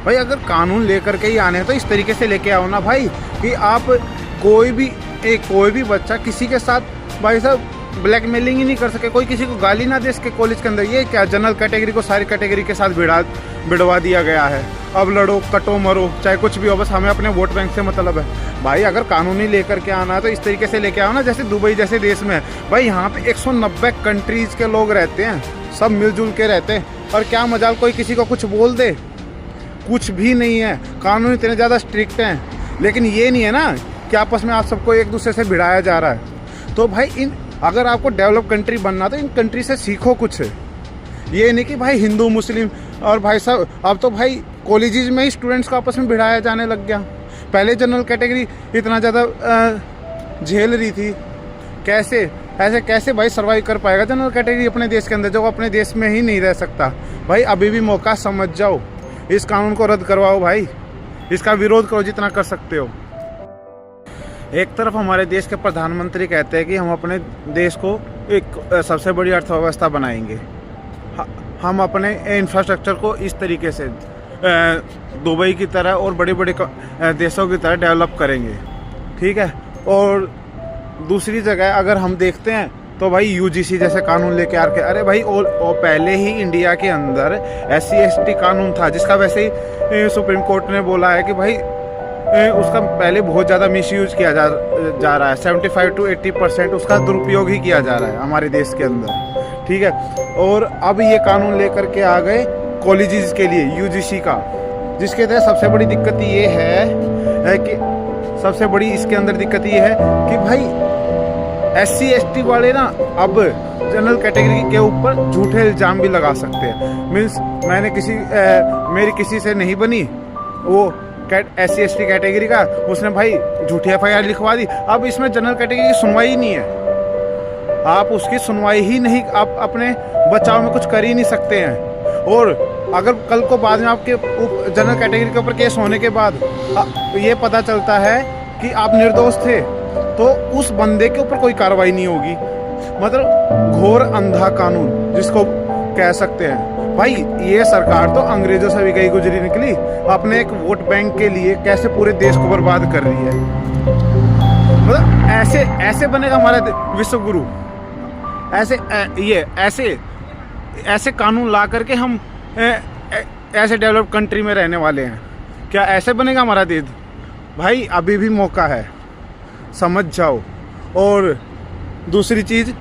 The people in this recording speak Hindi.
भाई अगर कानून लेकर के ही आने हैं तो इस तरीके से लेके आओ ना भाई, कि आप कोई भी बच्चा किसी के साथ भाई साहब ब्लैकमेलिंग ही नहीं कर सके, कोई किसी को गाली ना दे इसके कॉलेज के अंदर। ये क्या जनरल कैटेगरी को सारी कैटेगरी के साथ भिड़वा दिया गया है। अब लड़ो कटो मरो चाहे कुछ भी हो, बस हमें अपने वोट बैंक से मतलब है। भाई अगर कानूनी लेकर के आना है तो इस तरीके से लेके आओ ना, जैसे दुबई जैसे देश में है। भाई यहाँ पे 190 कंट्रीज़ के लोग रहते हैं, सब मिलजुल के रहते हैं, और क्या मजाल कोई किसी को कुछ बोल दे, कुछ भी नहीं है। कानून इतने ज़्यादा स्ट्रिक्ट हैं, लेकिन ये नहीं है ना कि आपस में आप सबको एक दूसरे से भिड़ाया जा रहा है। तो भाई अगर आपको डेवलप कंट्री बनना तो इन कंट्री से सीखो कुछ। ये नहीं कि भाई हिंदू मुस्लिम, और भाई साहब अब तो भाई कॉलेजेस में ही स्टूडेंट्स को आपस में भिड़ाया जाने लग गया। पहले जनरल कैटेगरी इतना ज़्यादा झेल रही थी, कैसे भाई सर्वाइव कर पाएगा जनरल कैटेगरी अपने देश के अंदर, जो अपने देश में ही नहीं रह सकता। भाई अभी भी मौका समझ जाओ, इस कानून को रद्द करवाओ भाई, इसका विरोध करो जितना कर सकते हो। एक तरफ हमारे देश के प्रधानमंत्री कहते हैं कि हम अपने देश को एक सबसे बड़ी अर्थव्यवस्था बनाएंगे, हम अपने इंफ्रास्ट्रक्चर को इस तरीके से दुबई की तरह और बड़े बड़े देशों की तरह डेवलप करेंगे, ठीक है। और दूसरी जगह अगर हम देखते हैं तो भाई यूजीसी जैसे कानून लेके आ के, अरे भाई और पहले ही इंडिया के अंदर SC ST कानून था, जिसका वैसे ही सुप्रीम कोर्ट ने बोला है कि भाई उसका पहले बहुत ज़्यादा मिसयूज किया जा रहा है। 75 to 80% उसका दुरुपयोग ही किया जा रहा है हमारे देश के अंदर, ठीक है। और अब ये कानून लेकर के आ गए कॉलेजेस के लिए यूजीसी का, जिसके तहत सबसे बड़ी दिक्कत ये है कि सबसे बड़ी इसके अंदर दिक्कत ये है कि भाई SC ST वाले ना अब जनरल कैटेगरी के ऊपर झूठे इल्ज़ाम भी लगा सकते हैं। मीन्स मेरी किसी से नहीं बनी, वो SC ST कैटेगरी का, उसने भाई झूठी FIR लिखवा दी। अब इसमें जनरल कैटेगरी की सुनवाई ही नहीं है, आप उसकी सुनवाई ही नहीं, आप अपने बचाव में कुछ कर ही नहीं सकते हैं। और अगर कल को बाद में आपके जनरल कैटेगरी के ऊपर केस होने के बाद ये पता चलता है कि आप निर्दोष थे, तो उस बंदे के ऊपर कोई कार्रवाई नहीं होगी। मतलब घोर अंधा कानून जिसको कह सकते हैं। भाई ये सरकार तो अंग्रेजों से भी गई गुजरी निकली, अपने एक वोट बैंक के लिए कैसे पूरे देश को बर्बाद कर रही है। मतलब ऐसे बनेगा हमारा विश्व गुरु, ऐसे कानून ला करके हम ऐसे डेवलप कंट्री में रहने वाले हैं क्या? ऐसे बनेगा हमारा देश? भाई अभी भी मौका है, समझ जाओ। और दूसरी चीज़